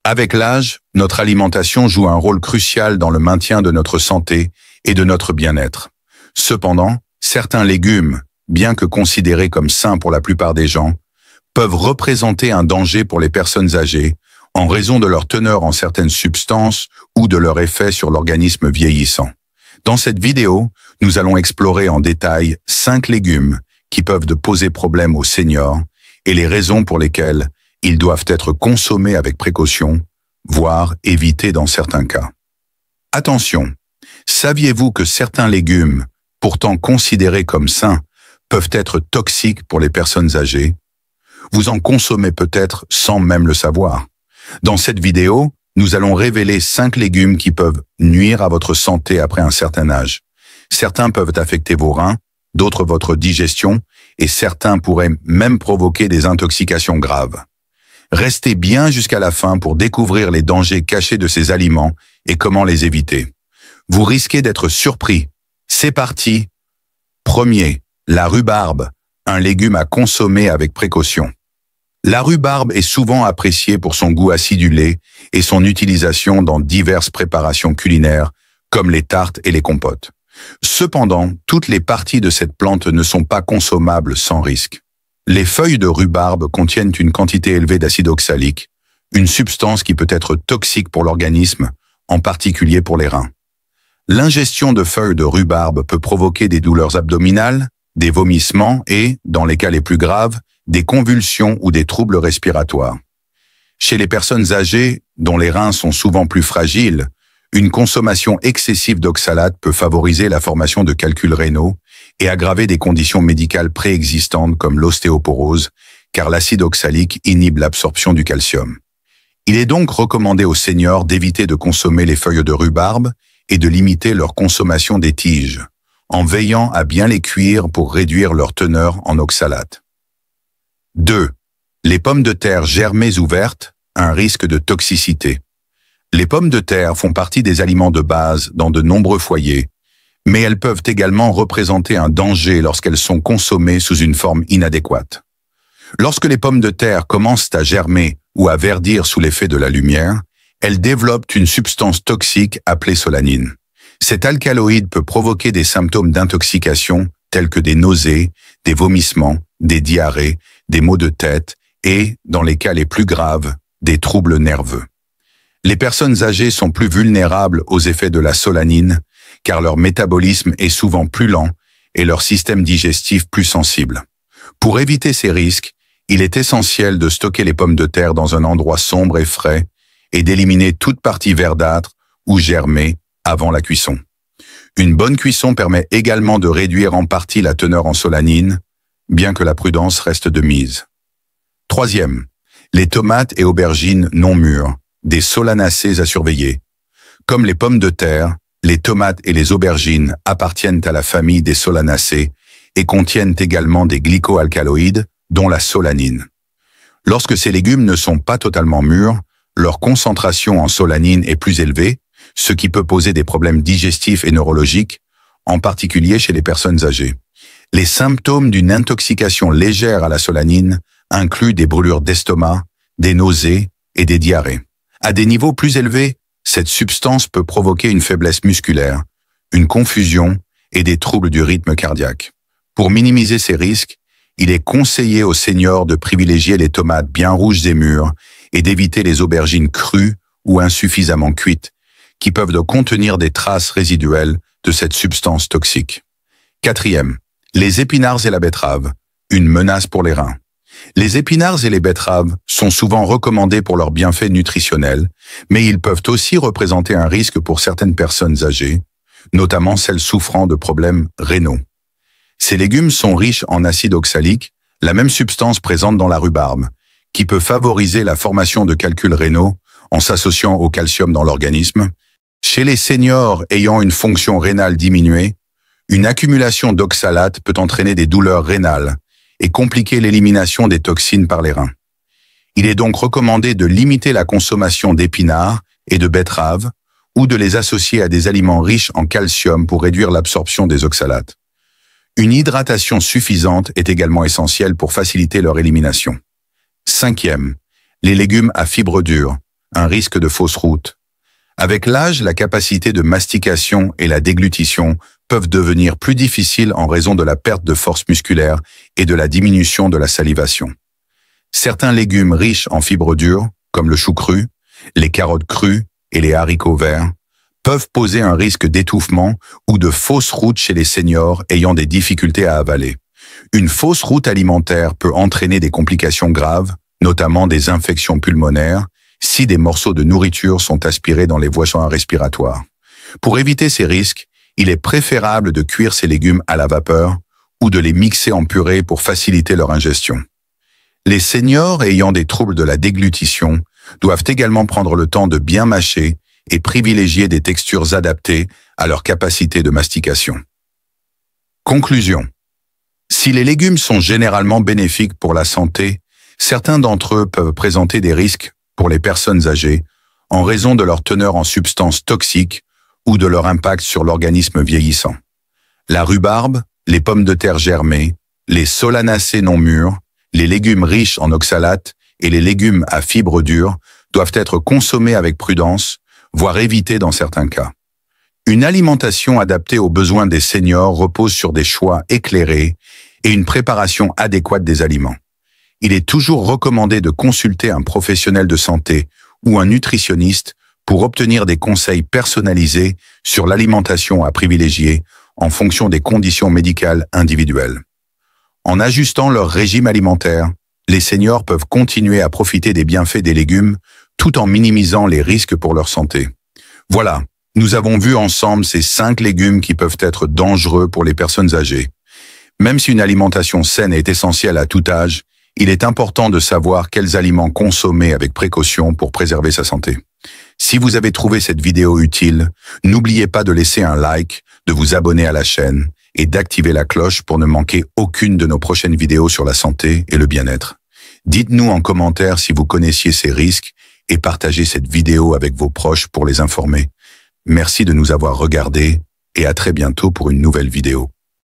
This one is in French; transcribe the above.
Avec l'âge, notre alimentation joue un rôle crucial dans le maintien de notre santé et de notre bien-être. Cependant, certains légumes, bien que considérés comme sains pour la plupart des gens, peuvent représenter un danger pour les personnes âgées en raison de leur teneur en certaines substances ou de leur effet sur l'organisme vieillissant. Dans cette vidéo, nous allons explorer en détail 5 légumes qui peuvent poser problème aux seniors et les raisons pour lesquelles ils doivent être consommés avec précaution, voire évités dans certains cas. Attention, saviez-vous que certains légumes, pourtant considérés comme sains, peuvent être toxiques pour les personnes âgées? Vous en consommez peut-être sans même le savoir. Dans cette vidéo, nous allons révéler 5 légumes qui peuvent nuire à votre santé après un certain âge. Certains peuvent affecter vos reins, d'autres votre digestion, et certains pourraient même provoquer des intoxications graves. Restez bien jusqu'à la fin pour découvrir les dangers cachés de ces aliments et comment les éviter. Vous risquez d'être surpris. C'est parti. Premier, la rhubarbe, un légume à consommer avec précaution. La rhubarbe est souvent appréciée pour son goût acidulé et son utilisation dans diverses préparations culinaires, comme les tartes et les compotes. Cependant, toutes les parties de cette plante ne sont pas consommables sans risque. Les feuilles de rhubarbe contiennent une quantité élevée d'acide oxalique, une substance qui peut être toxique pour l'organisme, en particulier pour les reins. L'ingestion de feuilles de rhubarbe peut provoquer des douleurs abdominales, des vomissements et, dans les cas les plus graves, des convulsions ou des troubles respiratoires. Chez les personnes âgées, dont les reins sont souvent plus fragiles, une consommation excessive d'oxalate peut favoriser la formation de calculs rénaux et aggraver des conditions médicales préexistantes comme l'ostéoporose, car l'acide oxalique inhibe l'absorption du calcium. Il est donc recommandé aux seniors d'éviter de consommer les feuilles de rhubarbe et de limiter leur consommation des tiges, en veillant à bien les cuire pour réduire leur teneur en oxalate. 2. Les pommes de terre germées ou vertes, un risque de toxicité. Les pommes de terre font partie des aliments de base dans de nombreux foyers, mais elles peuvent également représenter un danger lorsqu'elles sont consommées sous une forme inadéquate. Lorsque les pommes de terre commencent à germer ou à verdir sous l'effet de la lumière, elles développent une substance toxique appelée solanine. Cet alcaloïde peut provoquer des symptômes d'intoxication tels que des nausées, des vomissements, des diarrhées, des maux de tête et, dans les cas les plus graves, des troubles nerveux. Les personnes âgées sont plus vulnérables aux effets de la solanine car leur métabolisme est souvent plus lent et leur système digestif plus sensible. Pour éviter ces risques, il est essentiel de stocker les pommes de terre dans un endroit sombre et frais et d'éliminer toute partie verdâtre ou germée avant la cuisson. Une bonne cuisson permet également de réduire en partie la teneur en solanine, bien que la prudence reste de mise. Troisième, les tomates et aubergines non mûres, des solanacées à surveiller. Comme les pommes de terre, les tomates et les aubergines appartiennent à la famille des solanacées et contiennent également des glycoalcaloïdes, dont la solanine. Lorsque ces légumes ne sont pas totalement mûrs, leur concentration en solanine est plus élevée, ce qui peut poser des problèmes digestifs et neurologiques, en particulier chez les personnes âgées. Les symptômes d'une intoxication légère à la solanine incluent des brûlures d'estomac, des nausées et des diarrhées. À des niveaux plus élevés, cette substance peut provoquer une faiblesse musculaire, une confusion et des troubles du rythme cardiaque. Pour minimiser ces risques, il est conseillé aux seniors de privilégier les tomates bien rouges et mûres et d'éviter les aubergines crues ou insuffisamment cuites, qui peuvent contenir des traces résiduelles de cette substance toxique. Quatrième, les épinards et la betterave, une menace pour les reins. Les épinards et les betteraves sont souvent recommandés pour leurs bienfaits nutritionnels, mais ils peuvent aussi représenter un risque pour certaines personnes âgées, notamment celles souffrant de problèmes rénaux. Ces légumes sont riches en acide oxalique, la même substance présente dans la rhubarbe, qui peut favoriser la formation de calculs rénaux en s'associant au calcium dans l'organisme. Chez les seniors ayant une fonction rénale diminuée, une accumulation d'oxalate peut entraîner des douleurs rénales et compliquer l'élimination des toxines par les reins. Il est donc recommandé de limiter la consommation d'épinards et de betteraves ou de les associer à des aliments riches en calcium pour réduire l'absorption des oxalates. Une hydratation suffisante est également essentielle pour faciliter leur élimination. Cinquième, les légumes à fibres dures, un risque de fausse route. Avec l'âge, la capacité de mastication et la déglutition peuvent devenir plus difficiles en raison de la perte de force musculaire et de la diminution de la salivation. Certains légumes riches en fibres dures, comme le chou cru, les carottes crues et les haricots verts, peuvent poser un risque d'étouffement ou de fausse route chez les seniors ayant des difficultés à avaler. Une fausse route alimentaire peut entraîner des complications graves, notamment des infections pulmonaires, si des morceaux de nourriture sont aspirés dans les voies respiratoires. Pour éviter ces risques, il est préférable de cuire ces légumes à la vapeur ou de les mixer en purée pour faciliter leur ingestion. Les seniors ayant des troubles de la déglutition doivent également prendre le temps de bien mâcher et privilégier des textures adaptées à leur capacité de mastication. Conclusion. Si les légumes sont généralement bénéfiques pour la santé, certains d'entre eux peuvent présenter des risques pour les personnes âgées en raison de leur teneur en substances toxiques ou de leur impact sur l'organisme vieillissant. La rhubarbe, les pommes de terre germées, les solanacées non mûres, les légumes riches en oxalates et les légumes à fibres dures doivent être consommés avec prudence, voire évités dans certains cas. Une alimentation adaptée aux besoins des seniors repose sur des choix éclairés et une préparation adéquate des aliments. Il est toujours recommandé de consulter un professionnel de santé ou un nutritionniste pour obtenir des conseils personnalisés sur l'alimentation à privilégier en fonction des conditions médicales individuelles. En ajustant leur régime alimentaire, les seniors peuvent continuer à profiter des bienfaits des légumes tout en minimisant les risques pour leur santé. Voilà, nous avons vu ensemble ces 5 légumes qui peuvent être dangereux pour les personnes âgées. Même si une alimentation saine est essentielle à tout âge, il est important de savoir quels aliments consommer avec précaution pour préserver sa santé. Si vous avez trouvé cette vidéo utile, n'oubliez pas de laisser un like, de vous abonner à la chaîne et d'activer la cloche pour ne manquer aucune de nos prochaines vidéos sur la santé et le bien-être. Dites-nous en commentaire si vous connaissiez ces risques et partagez cette vidéo avec vos proches pour les informer. Merci de nous avoir regardés et à très bientôt pour une nouvelle vidéo.